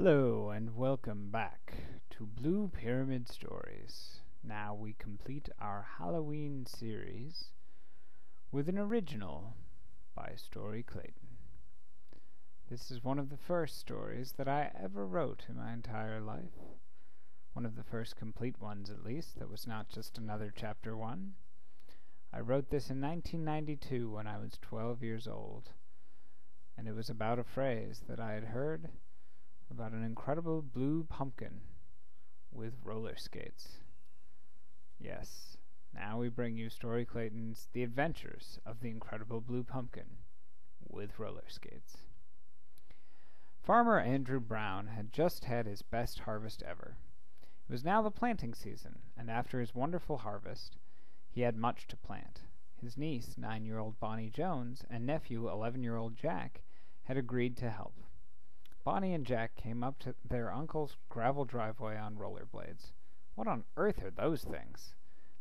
Hello and welcome back to Blue Pyramid Stories. Now we complete our Halloween series with an original by Storey Clayton. This is one of the first stories that I ever wrote in my entire life. One of the first complete ones, at least, that was not just another chapter one. I wrote this in 1992 when I was 12 years old, and it was about a phrase that I had heard about an incredible blue pumpkin with roller skates. Yes, now we bring you Storey Clayton's The Adventures of the Incredible Blue Pumpkin with roller skates. Farmer Andrew Brown had just had his best harvest ever. It was now the planting season, and after his wonderful harvest, he had much to plant. His niece, 9-year-old Bonnie Jones, and nephew, 11-year-old Jack, had agreed to help. Bonnie and Jack came up to their uncle's gravel driveway on rollerblades. "What on earth are those things?"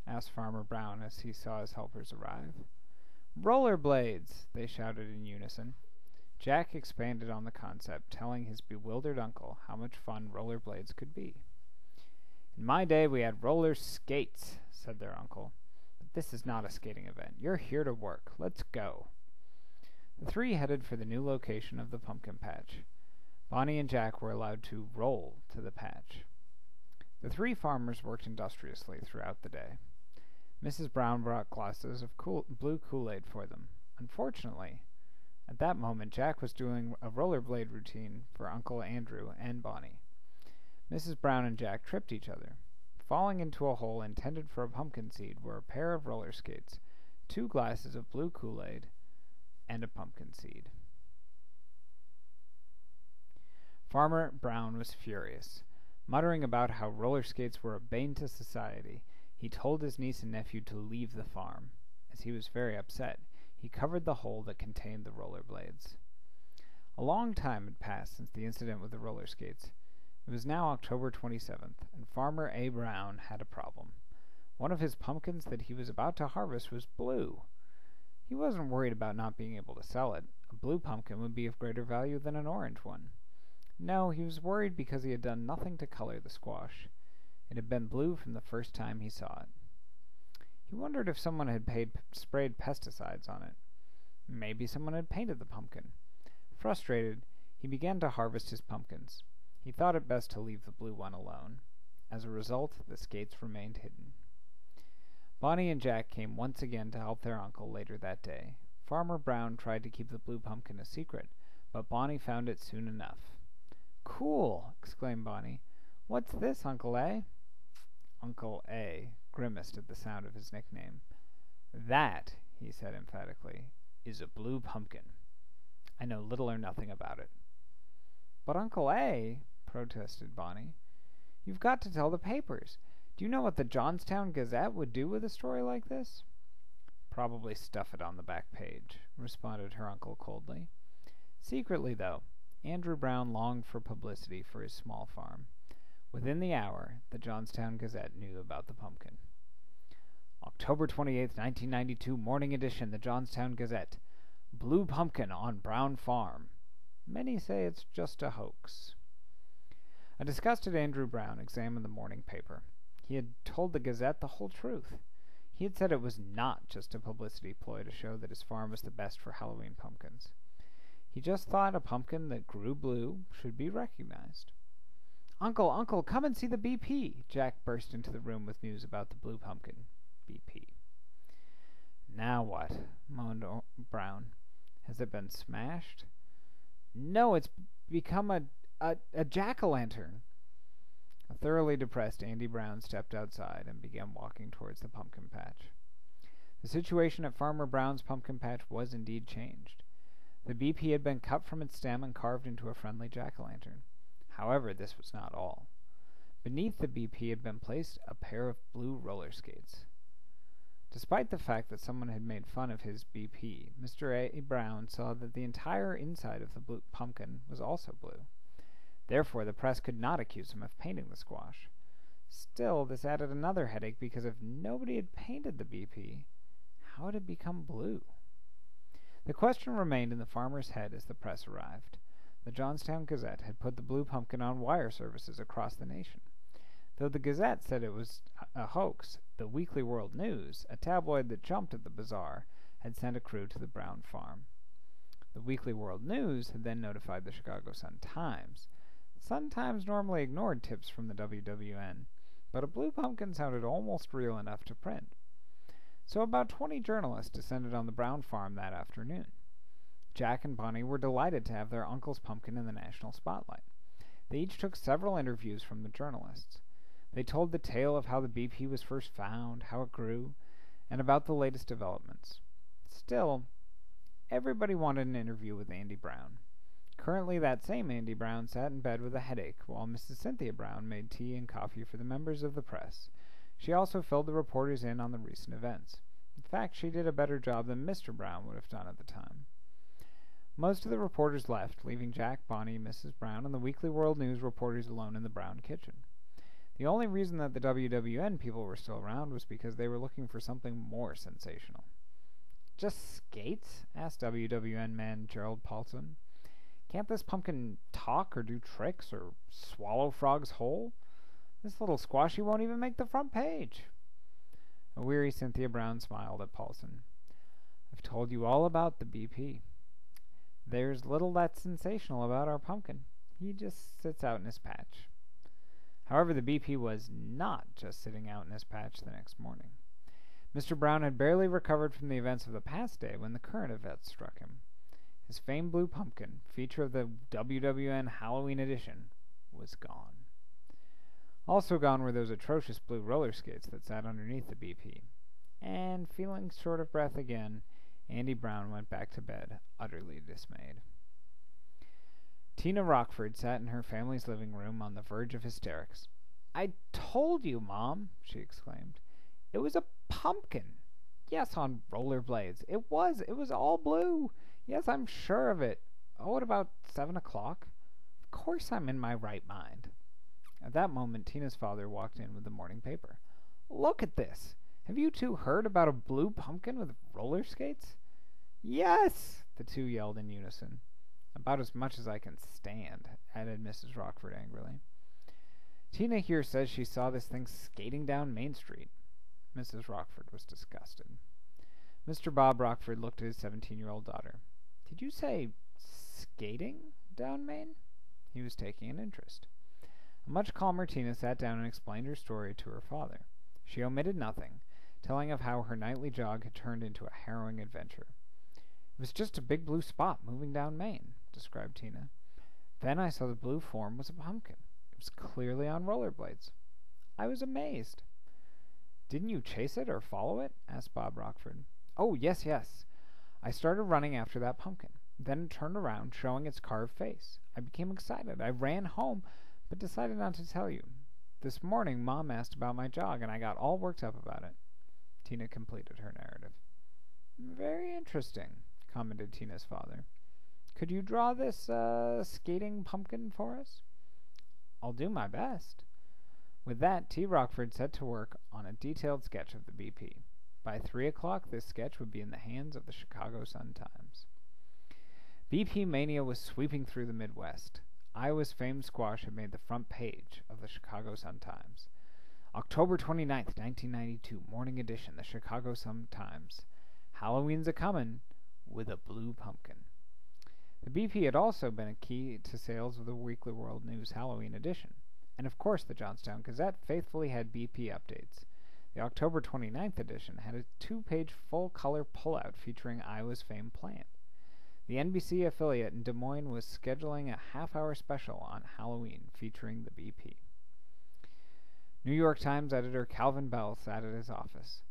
asked Farmer Brown as he saw his helpers arrive. "Rollerblades!" they shouted in unison. Jack expanded on the concept, telling his bewildered uncle how much fun rollerblades could be. "In my day we had roller skates," said their uncle. "But this is not a skating event. You're here to work. Let's go." The three headed for the new location of the pumpkin patch. Bonnie and Jack were allowed to roll to the patch. The three farmers worked industriously throughout the day. Mrs. Brown brought glasses of blue Kool-Aid for them. Unfortunately, at that moment Jack was doing a rollerblade routine for Uncle Andrew and Bonnie. Mrs. Brown and Jack tripped each other. Falling into a hole intended for a pumpkin seed were a pair of roller skates, 2 glasses of blue Kool-Aid, and a pumpkin seed. Farmer Brown was furious. Muttering about how roller skates were a bane to society, he told his niece and nephew to leave the farm. As he was very upset, he covered the hole that contained the roller blades. A long time had passed since the incident with the roller skates. It was now October 27th, and Farmer A. Brown had a problem. One of his pumpkins that he was about to harvest was blue. He wasn't worried about not being able to sell it. A blue pumpkin would be of greater value than an orange one. No, he was worried because he had done nothing to color the squash. It had been blue from the first time he saw it. He wondered if someone had sprayed pesticides on it. Maybe someone had painted the pumpkin. Frustrated, he began to harvest his pumpkins. He thought it best to leave the blue one alone. As a result, the skates remained hidden. Bonnie and Jack came once again to help their uncle later that day. Farmer Brown tried to keep the blue pumpkin a secret, but Bonnie found it soon enough. "Cool!" exclaimed Bonnie. "What's this, Uncle A?" Uncle A grimaced at the sound of his nickname. "That," he said emphatically, "is a blue pumpkin. I know little or nothing about it." "But, Uncle A," protested Bonnie, "you've got to tell the papers. Do you know what the Johnstown Gazette would do with a story like this?" "Probably stuff it on the back page," responded her uncle coldly. Secretly, though, Andrew Brown longed for publicity for his small farm. Within the hour, the Johnstown Gazette knew about the pumpkin. October 28th, 1992, morning edition, the Johnstown Gazette. "Blue pumpkin on Brown farm. Many say it's just a hoax." A disgusted Andrew Brown examined the morning paper. He had told the Gazette the whole truth. He had said it was not just a publicity ploy to show that his farm was the best for Halloween pumpkins. He just thought a pumpkin that grew blue should be recognized. Uncle, come and see the BP!" Jack burst into the room with news about the blue pumpkin. BP. "Now what?" moaned Brown. "Has it been smashed?" "No, it's become a jack-o'-lantern." A thoroughly depressed Andy Brown stepped outside and began walking towards the pumpkin patch. The situation at Farmer Brown's pumpkin patch was indeed changed. The BP had been cut from its stem and carved into a friendly jack-o'-lantern. However, this was not all. Beneath the BP had been placed a pair of blue roller skates. Despite the fact that someone had made fun of his BP, Mr. A. Brown saw that the entire inside of the blue pumpkin was also blue. Therefore, the press could not accuse him of painting the squash. Still, this added another headache because if nobody had painted the BP, how had it become blue? The question remained in the farmer's head as the press arrived. The Johnstown Gazette had put the blue pumpkin on wire services across the nation. Though the Gazette said it was a hoax, the Weekly World News, a tabloid that jumped at the bizarre, had sent a crew to the Brown farm. The Weekly World News had then notified the Chicago Sun-Times. The Sun-Times normally ignored tips from the WWN, but a blue pumpkin sounded almost real enough to print. So about 20 journalists descended on the Brown farm that afternoon. Jack and Bonnie were delighted to have their uncle's pumpkin in the national spotlight. They each took several interviews from the journalists. They told the tale of how the BP was first found, how it grew, and about the latest developments. Still, everybody wanted an interview with Andy Brown. Currently, that same Andy Brown sat in bed with a headache while Mrs. Cynthia Brown made tea and coffee for the members of the press. She also filled the reporters in on the recent events. In fact, she did a better job than Mr. Brown would have done at the time. Most of the reporters left, leaving Jack, Bonnie, Mrs. Brown, and the Weekly World News reporters alone in the Brown kitchen. The only reason that the WWN people were still around was because they were looking for something more sensational. "Just skates?" asked WWN man Gerald Paulson. "Can't this pumpkin talk or do tricks or swallow frogs whole? This little squashy won't even make the front page." A weary Cynthia Brown smiled at Paulson. "I've told you all about the BP. There's little that's sensational about our pumpkin. He just sits out in his patch." However, the BP was not just sitting out in his patch the next morning. Mr. Brown had barely recovered from the events of the past day when the current event struck him. His famed blue pumpkin, feature of the WWN Halloween edition, was gone. Also gone were those atrocious blue roller skates that sat underneath the BP. And, feeling short of breath again, Andy Brown went back to bed, utterly dismayed. Tina Rockford sat in her family's living room on the verge of hysterics. "I told you, Mom," she exclaimed. "It was a pumpkin. Yes, on rollerblades. It was all blue. Yes, I'm sure of it. Oh, at about 7 o'clock. Of course I'm in my right mind." At that moment, Tina's father walked in with the morning paper. "Look at this. Have you two heard about a blue pumpkin with roller skates?" "Yes!" the two yelled in unison. "About as much as I can stand," added Mrs. Rockford angrily. "Tina here says she saw this thing skating down Main Street." Mrs. Rockford was disgusted. Mr. Bob Rockford looked at his 17-year-old daughter. "Did you say skating down Main?" He was taking an interest. A much calmer Tina sat down and explained her story to her father. She omitted nothing, telling of how her nightly jog had turned into a harrowing adventure. "It was just a big blue spot moving down Main," described Tina. "Then I saw the blue form was a pumpkin. It was clearly on rollerblades. I was amazed." "Didn't you chase it or follow it?" asked Bob Rockford. "Oh, yes. I started running after that pumpkin. Then it turned around, showing its carved face. I became excited. I ran home, but decided not to tell you. This morning, Mom asked about my jog, and I got all worked up about it." Tina completed her narrative. "Very interesting," commented Tina's father. "Could you draw this, skating pumpkin for us?" "I'll do my best." With that, T. Rockford set to work on a detailed sketch of the BP. By 3 o'clock, this sketch would be in the hands of the Chicago Sun-Times. BP mania was sweeping through the Midwest. Iowa's famed squash had made the front page of the Chicago Sun-Times. October 29th, 1992, morning edition, the Chicago Sun-Times. "Halloween's a-comin' with a blue pumpkin." The BP had also been a key to sales of the Weekly World News Halloween edition. And of course the Johnstown Gazette faithfully had BP updates. The October 29th edition had a 2-page full-color pullout featuring Iowa's famed plant. The NBC affiliate in Des Moines was scheduling a half-hour special on Halloween featuring the BP. New York Times editor Calvin Bell sat at his office.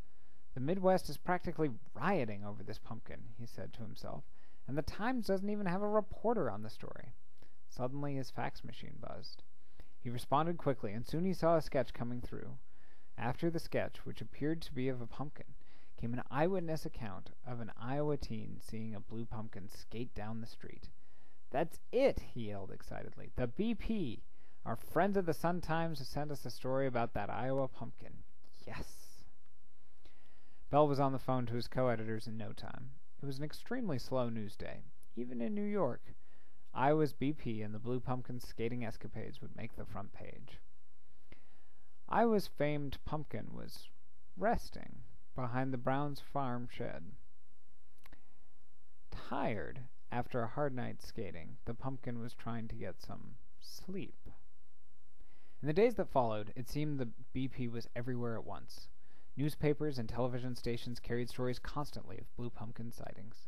"The Midwest is practically rioting over this pumpkin," he said to himself, "and the Times doesn't even have a reporter on the story." Suddenly his fax machine buzzed. He responded quickly, and soon he saw a sketch coming through. After the sketch, which appeared to be of a pumpkin, came an eyewitness account of an Iowa teen seeing a blue pumpkin skate down the street. "That's it!" he yelled excitedly. "The BP! Our friends at the Sun-Times have sent us a story about that Iowa pumpkin. Yes!" Bell was on the phone to his co-editors in no time. It was an extremely slow news day, even in New York. Iowa's BP and the Blue Pumpkin's skating escapades would make the front page. Iowa's famed pumpkin was resting behind the Browns' farm shed. Tired after a hard night's skating, the pumpkin was trying to get some sleep. In the days that followed, it seemed the BP was everywhere at once. Newspapers and television stations carried stories constantly of Blue Pumpkin sightings.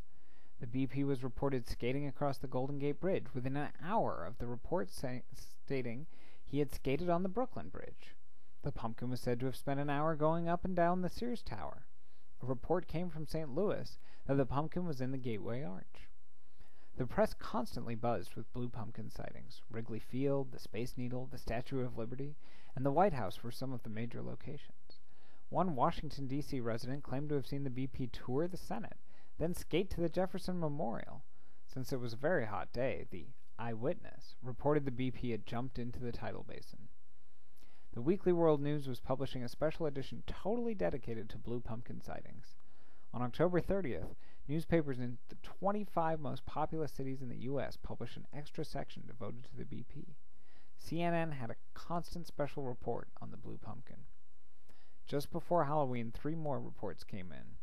The BP was reported skating across the Golden Gate Bridge within an hour of the report stating he had skated on the Brooklyn Bridge. The pumpkin was said to have spent an hour going up and down the Sears Tower. A report came from St. Louis that the pumpkin was in the Gateway Arch. The press constantly buzzed with Blue Pumpkin sightings. Wrigley Field, the Space Needle, the Statue of Liberty, and the White House were some of the major locations. One Washington, D.C. resident claimed to have seen the BP tour the Senate, then skate to the Jefferson Memorial. Since it was a very hot day, the eyewitness reported the BP had jumped into the tidal basin. The Weekly World News was publishing a special edition totally dedicated to Blue Pumpkin sightings. On October 30th, newspapers in the 25 most populous cities in the U.S. published an extra section devoted to the BP. CNN had a constant special report on the Blue Pumpkin. Just before Halloween, 3 more reports came in.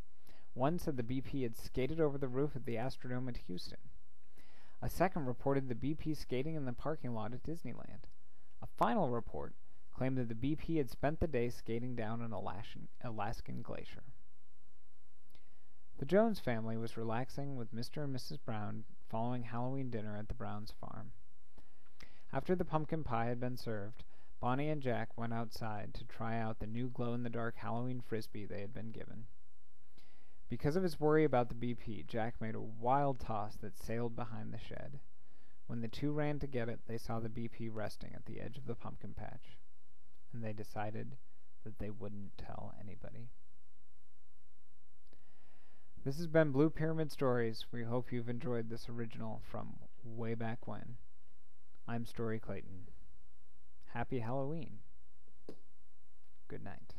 One said the BP had skated over the roof of the Astrodome at Houston. A second reported the BP skating in the parking lot at Disneyland. A final report claimed that the BP had spent the day skating down an Alaskan glacier. The Jones family was relaxing with Mr. and Mrs. Brown following Halloween dinner at the Browns' farm. After the pumpkin pie had been served, Bonnie and Jack went outside to try out the new glow-in-the-dark Halloween frisbee they had been given. Because of his worry about the BP, Jack made a wild toss that sailed behind the shed. When the two ran to get it, they saw the BP resting at the edge of the pumpkin patch, and they decided that they wouldn't tell anybody. This has been Blue Pyramid Stories. We hope you've enjoyed this original from way back when. I'm Storey Clayton. Happy Halloween. Good night.